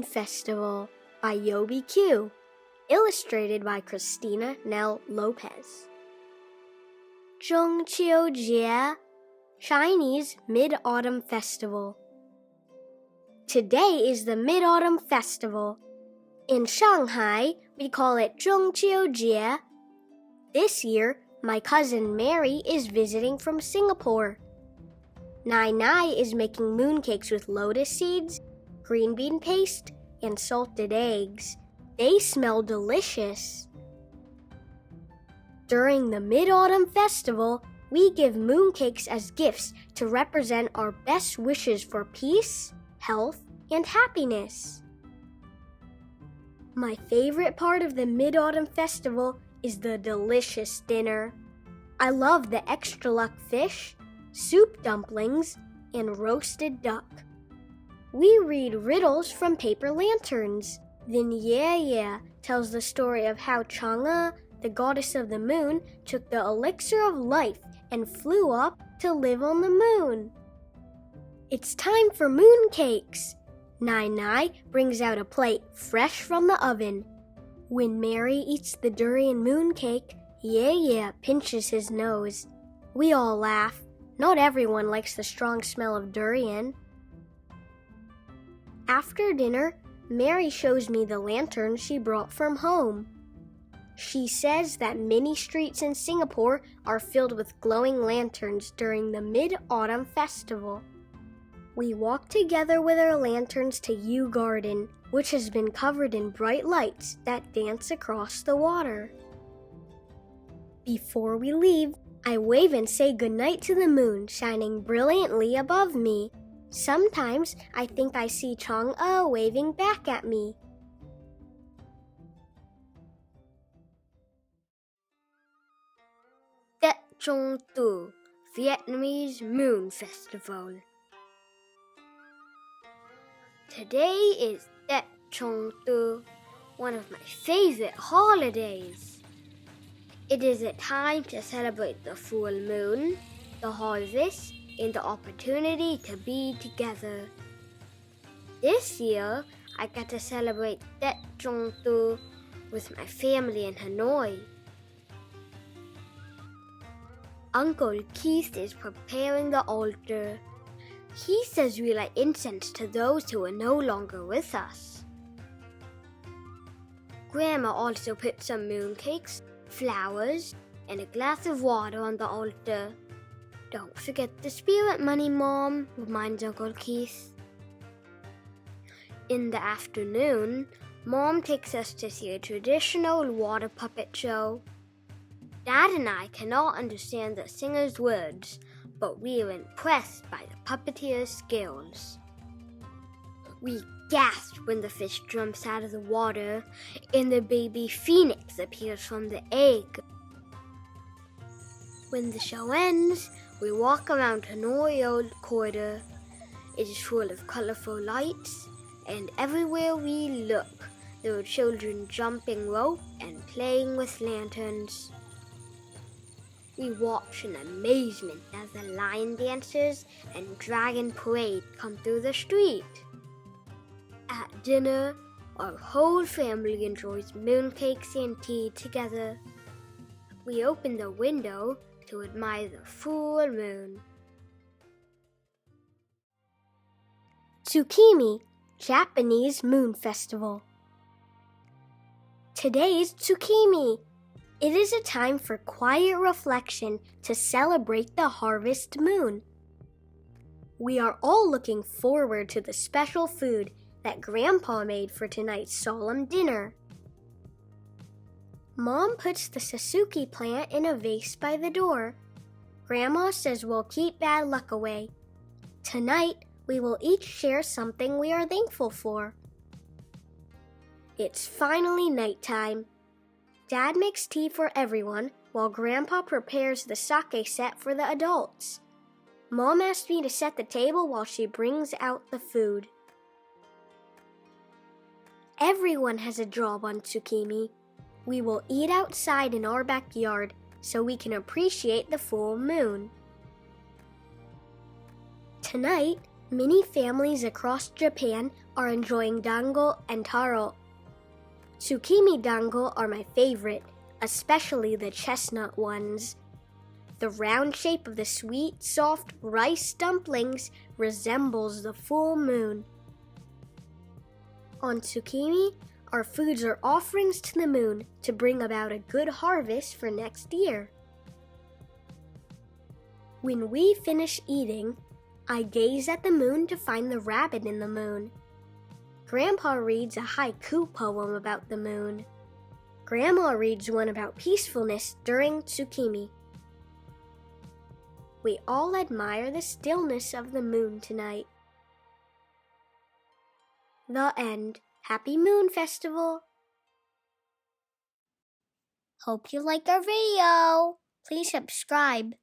Moon Festival by Yobe Qiu, illustrated by Christina Lopez. Zhong Qiu, Chinese Mid-Autumn Festival. Today is the Mid-Autumn Festival. In Shanghai, we call it Zhong Qiu. This year, my cousin Mary is visiting from Singapore. Nai is making mooncakes with lotus seeds, green bean paste, and salted eggs. They smell delicious. During the Mid-Autumn Festival, we give mooncakes as gifts to represent our best wishes for peace, health, and happiness. My favorite part of the Mid-Autumn Festival is the delicious dinner. I love the extra luck fish, soup dumplings, and roasted duck. We read riddles from paper lanterns. Then Ye tells the story of how Trung, the goddess of the moon, took the elixir of life and flew up to live on the moon. It's time for mooncakes. Nai brings out a plate fresh from the oven. When Mary eats the durian mooncake, Ye pinches his nose. We all laugh. Not everyone likes the strong smell of durian. After dinner, Mary shows me the lantern she brought from home. She says that many streets in Singapore are filled with glowing lanterns during the Mid-Autumn Festival. We walk together with our lanterns to Yew Garden, which has been covered in bright lights that dance across the water. Before we leave, I wave and say goodnight to the moon shining brilliantly above me. Sometimes I think I see Trung waving back at me. Trung, Vietnamese Moon Festival. Today is Trung, one of my favorite holidays. It is a time to celebrate the full moon, the harvest, and the opportunity to be together. This year, I got to celebrate Trung with my family in Hanoi. Uncle Keith is preparing the altar. He says we light incense to those who are no longer with us. Grandma also put some mooncakes, flowers, and a glass of water on the altar. Don't forget the spirit money, Mom, reminds Uncle Keith. In the afternoon, Mom takes us to see a traditional water puppet show. Dad and I cannot understand the singer's words, but we are impressed by the puppeteer's skills. We gasp when the fish jumps out of the water and the baby phoenix appears from the egg. When the show ends, we walk around Hanoi Old Quarter. It is full of colorful lights, and everywhere we look, there are children jumping rope and playing with lanterns. We watch in amazement as the lion dancers and dragon parade come through the street. At dinner, our whole family enjoys mooncakes and tea together. We open the window to admire the full moon. Tsukimi, Japanese Moon Festival. Today is Tsukimi. It is a time for quiet reflection to celebrate the harvest moon. We are all looking forward to the special food that Grandpa made for tonight's solemn dinner. Mom puts the Tsukimi plant in a vase by the door. Grandma says we'll keep bad luck away. Tonight, we will each share something we are thankful for. It's finally nighttime. Dad makes tea for everyone while Grandpa prepares the sake set for the adults. Mom asked me to set the table while she brings out the food. Everyone has a job on Tsukimi. We will eat outside in our backyard so we can appreciate the full moon. Tonight, Many families across Japan are enjoying dango and taro. Tsukimi dango are my favorite, especially the chestnut ones. The round shape of the sweet, soft rice dumplings resembles the full moon. On Tsukimi, our foods are offerings to the moon to bring about a good harvest for next year. When we finish eating, I gaze at the moon to find the rabbit in the moon. Grandpa reads a haiku poem about the moon. Grandma reads one about peacefulness during Tsukimi. We all admire the stillness of the moon tonight. The end. Happy Moon Festival! Hope you like our video. Please subscribe.